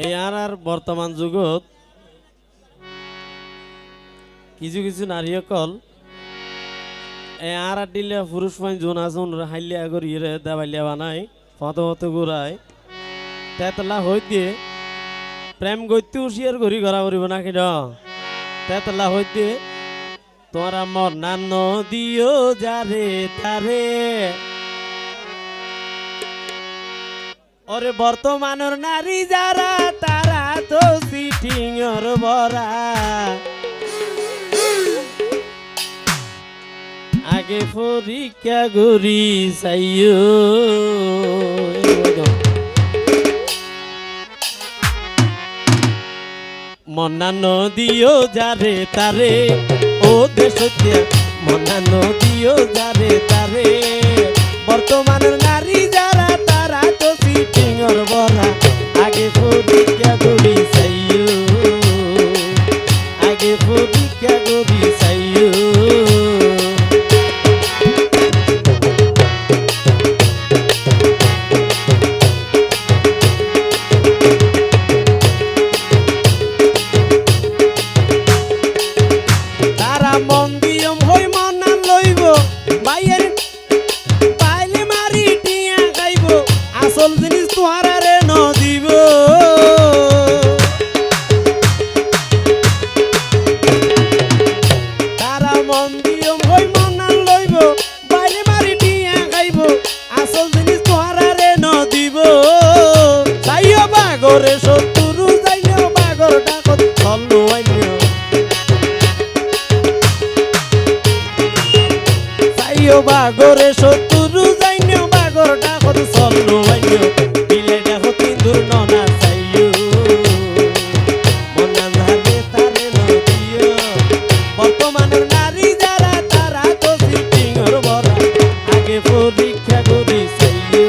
এই আর বর্তমান যুগত কিছু কিছু নারী সকল এই আর দিলে পুরুষ মানে জোন আজন হাইলিয়া করিয়ে দেবালিয়া বানাই ফত ফত ঘুরায় তেতলা হইতে প্রেম গইতে উশিয়ার ঘুরি ঘরা করিব না কেন তেতলা হইতে তোমার মন নান্ন দিও যারে তারে ওরে বর্তমানের নারী যারা তারা তো সিটিংর বরা আগে পরীক্ষা করি চাইও মনা নদিও যারে তারে ও দেশ মনা নদিও যারে তারে বর্তমানের নারী যারা তারা তো সিটিংর বরা আগে পরীক্ষা করি চাইও আগে পরীক্ষা করি চাইও বাগরে শত্রু যাইও বাগর ডাকত চলো আইও যাইও বাগরে শত্রু যাইও বাগর ডাকত চলো আইও দিলে দেখো তিন্দুর ননা চাইও মনা ধারে তারে নদিও বর্তমানের নারী যারা তারা তো সিটিংর বরা আগে পরীক্ষা করি চাইও